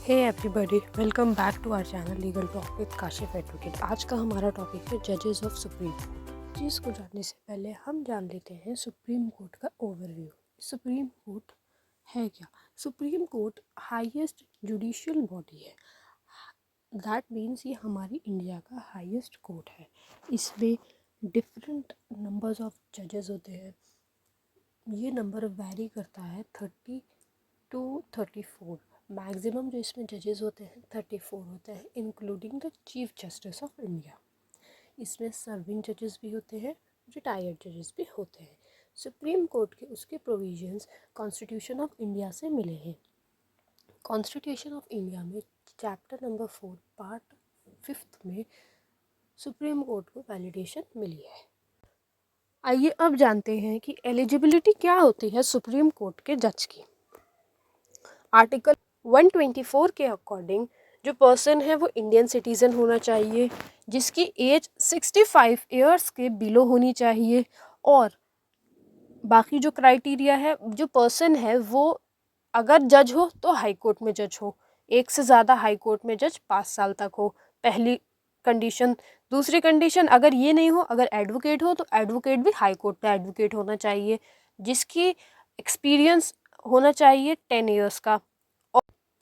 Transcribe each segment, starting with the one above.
Hey everybody, welcome back to our channel legal talk with Kashif advocate. आज का हमारा topic है जजेस ऑफ सुप्रीम कोर्ट। चीज़ को जानने से पहले हम जान लेते हैं सुप्रीम कोर्ट का ओवरव्यू। सुप्रीम कोर्ट है क्या? Supreme court highest judicial body है। दैट मीन्स ये हमारी इंडिया का हाईएस्ट कोर्ट है। इसमें डिफरेंट नंबर्स ऑफ जजेस होते हैं। ये नंबर वैरी करता है 30 to 34। मैक्सिमम जो इसमें जजेस होते हैं 34 होते हैं, including the chief justice of India. इसमें सर्विंग जजेस भी होते हैं, रिटायर्ड जजेस भी होते हैं। सुप्रीम कोर्ट के उसके प्रोविजंस कॉन्स्टिट्यूशन ऑफ इंडिया से मिले हैं। कॉन्स्टिट्यूशन ऑफ इंडिया में चैप्टर नंबर 4 पार्ट 5 में सुप्रीम कोर्ट को वैलिडेशन मिली है। आइए अब जानते हैं कि एलिजिबिलिटी क्या होती है सुप्रीम कोर्ट के जज की। आर्टिकल 124 के अकॉर्डिंग जो पर्सन है वो इंडियन सिटीज़न होना चाहिए, जिसकी एज 65 इयर्स के बिलो होनी चाहिए, और बाकी जो क्राइटेरिया है, जो पर्सन है वो अगर जज हो तो हाई कोर्ट में जज हो, एक से ज़्यादा हाई कोर्ट में जज 5 साल तक हो, पहली कंडीशन। दूसरी कंडीशन अगर ये नहीं हो, अगर एडवोकेट हो तो एडवोकेट भी हाई कोर्ट का एडवोकेट होना चाहिए, जिसकी एक्सपीरियंस होना चाहिए 10 इयर्स का,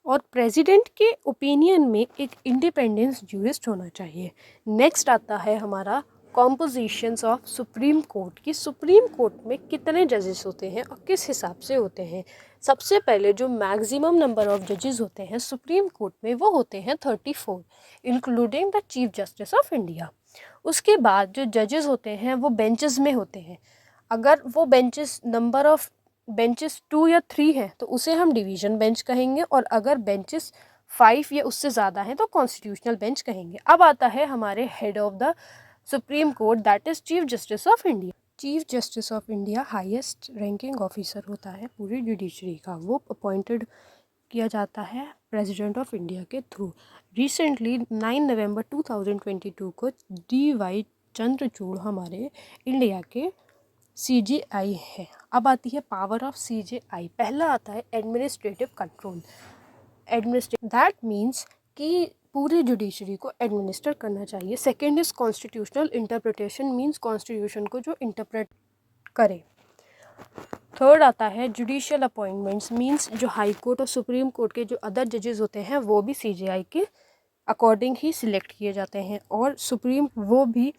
और प्रेसिडेंट के ओपिनियन में एक इंडिपेंडेंस जूरिस्ट होना चाहिए। नेक्स्ट आता है हमारा कॉम्पोजिशंस ऑफ सुप्रीम कोर्ट की। सुप्रीम कोर्ट में कितने जजेस होते हैं और किस हिसाब से होते हैं। सबसे पहले जो मैक्सिमम नंबर ऑफ जजेस होते हैं सुप्रीम कोर्ट में वो होते हैं 34, including the chief justice of India. उसके बाद जो जजेस होते हैं वो बेंचेस में होते हैं। अगर वो बेंचेस नंबर ऑफ बेंचेस 2 या 3 है तो उसे हम डिवीज़न बेंच कहेंगे, और अगर बेंचेस 5 या उससे ज़्यादा हैं तो कॉन्स्टिट्यूशनल बेंच कहेंगे। अब आता है हमारे head of the supreme court, that is chief justice of India. Chief justice of India highest ranking officer होता है पूरी जुडिशरी का। वो अपॉइंटेड किया जाता है प्रेसिडेंट ऑफ इंडिया के थ्रू। रिसेंटली 9 नवंबर 2022 को DY चंद्रचूड़ हमारे इंडिया के CJI है। अब आती है पावर ऑफ CJI। पहला आता है एडमिनिस्ट्रेटिव कंट्रोल। दैट मीन्स कि पूरी जुडिशरी को एडमिनिस्टर करना चाहिए। Second is constitutional interpretation, means constitution को जो इंटरप्रेट करे। थर्ड आता है जुडिशियल अपॉइंटमेंट्स, मीन्स जो हाई कोर्ट और सुप्रीम कोर्ट के जो अदर जजेस होते हैं वो भी CJI के अकॉर्डिंग ही सिलेक्ट किए जाते हैं, और सुप्रीम वो भी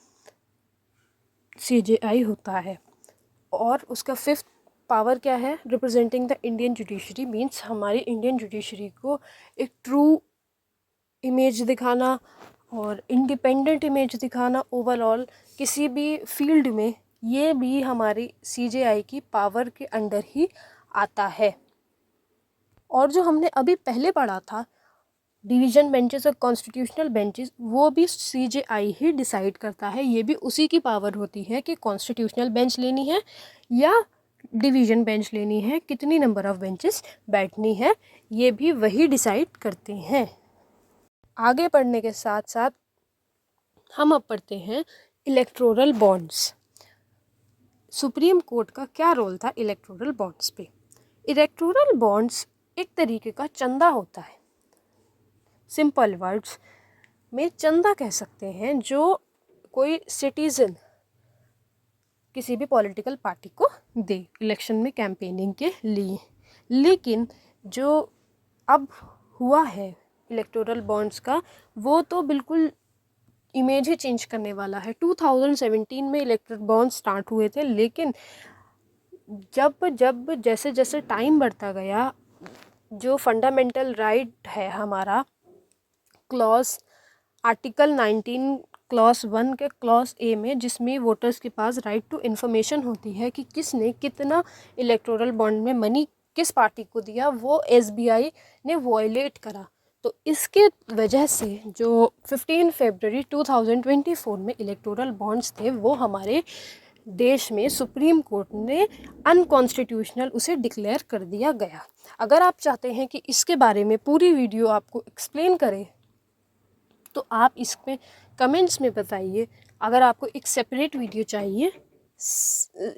CJI होता है। और उसका फिफ्थ पावर क्या है? Representing the Indian judiciary, means हमारी इंडियन जुडिशरी को एक ट्रू इमेज दिखाना और इंडिपेंडेंट इमेज दिखाना ओवरऑल किसी भी फील्ड में, ये भी हमारी CJI की पावर के अंडर ही आता है। और जो हमने अभी पहले पढ़ा था डिवीज़न बेंचेस और कॉन्स्टिट्यूशनल बेंचेस, वो भी CJI ही डिसाइड करता है। ये भी उसी की पावर होती है कि कॉन्स्टिट्यूशनल बेंच लेनी है या डिवीज़न बेंच लेनी है, कितनी नंबर ऑफ बेंचेस बैठनी है, ये भी वही डिसाइड करते हैं। आगे पढ़ने के साथ साथ हम अब पढ़ते हैं इलेक्टोरल बॉन्ड्स। सुप्रीम कोर्ट का क्या रोल था इलेक्टोरल बॉन्ड्स पे? इलेक्टोरल बॉन्ड्स एक तरीके का चंदा होता है। सिंपल वर्ड्स में चंदा कह सकते हैं जो कोई सिटीज़न किसी भी पॉलिटिकल पार्टी को दे इलेक्शन में कैंपेनिंग के लिए। लेकिन जो अब हुआ है इलेक्टोरल बॉन्ड्स का, वो तो बिल्कुल इमेज ही चेंज करने वाला है। 2017 में इलेक्टोरल बॉन्ड्स स्टार्ट हुए थे, लेकिन जब जैसे जैसे टाइम बढ़ता गया, जो फंडामेंटल राइट है हमारा क्लॉज आर्टिकल 19 क्लॉज 1 के क्लॉज A में, जिसमें वोटर्स के पास राइट टू इन्फॉर्मेशन होती है कि किसने कितना इलेक्टोरल बॉन्ड में मनी किस पार्टी को दिया, वो SBI ने वॉयलेट करा। तो इसके वजह से जो 15 फरवरी 2024 में इलेक्टोरल बॉन्ड्स थे वो हमारे देश में सुप्रीम कोर्ट ने अनकॉन्स्टिट्यूशनल उसे डिक्लेयर कर दिया गया। अगर आप चाहते हैं कि इसके बारे में पूरी वीडियो आपको एक्सप्लेन करें तो आप इसमें कमेंट्स में बताइए। अगर आपको एक सेपरेट वीडियो चाहिए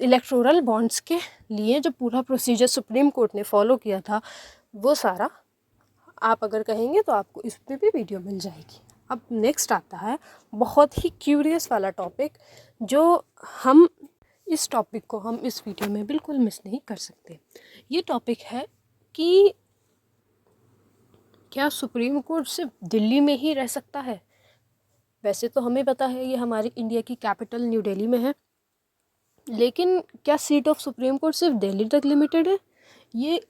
इलेक्टोरल बॉन्ड्स के लिए, जो पूरा प्रोसीजर सुप्रीम कोर्ट ने फॉलो किया था वो सारा आप अगर कहेंगे तो आपको इस पर भी वीडियो मिल जाएगी। अब नेक्स्ट आता है बहुत ही क्यूरियस वाला टॉपिक, जो हम इस टॉपिक को हम इस वीडियो में बिल्कुल मिस नहीं कर सकते। ये टॉपिक है कि क्या सुप्रीम कोर्ट सिर्फ दिल्ली में ही रह सकता है। वैसे तो हमें पता है ये हमारी इंडिया की कैपिटल न्यू दिल्ली में है, लेकिन क्या सीट ऑफ सुप्रीम कोर्ट सिर्फ दिल्ली तक लिमिटेड है? ये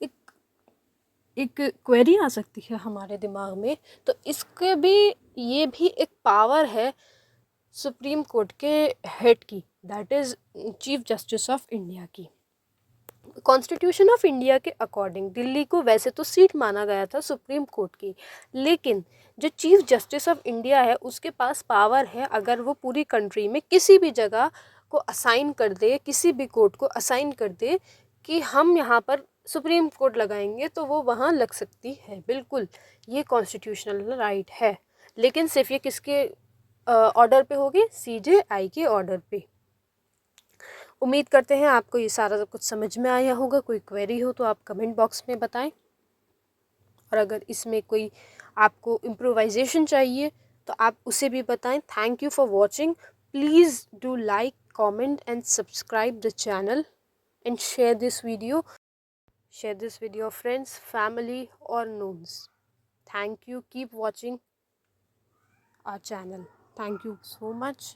एक क्वेरी आ सकती है हमारे दिमाग में। तो इसके भी ये भी एक पावर है सुप्रीम कोर्ट के हेड की, that is chief justice of India की। कॉन्स्टिट्यूशन ऑफ इंडिया के अकॉर्डिंग दिल्ली को वैसे तो सीट माना गया था सुप्रीम कोर्ट की, लेकिन जो चीफ जस्टिस ऑफ इंडिया है उसके पास पावर है, अगर वो पूरी कंट्री में किसी भी जगह को असाइन कर दे, किसी भी कोर्ट को असाइन कर दे कि हम यहाँ पर सुप्रीम कोर्ट लगाएंगे, तो वो वहाँ लग सकती है। बिल्कुल ये कॉन्स्टिट्यूशनल राइट है, लेकिन सिर्फ ये किसके ऑर्डर पे होगी? CJI के ऑर्डर पे। उम्मीद करते हैं आपको ये सारा कुछ समझ में आया होगा। कोई क्वेरी हो तो आप कमेंट बॉक्स में बताएं, और अगर इसमें कोई आपको इम्प्रोवाइजेशन चाहिए तो आप उसे भी बताएं। Thank you for watching. Please do like, comment and subscribe the channel and share this video friends, family or knowns. Thank you. Keep watching our channel. Thank you so much.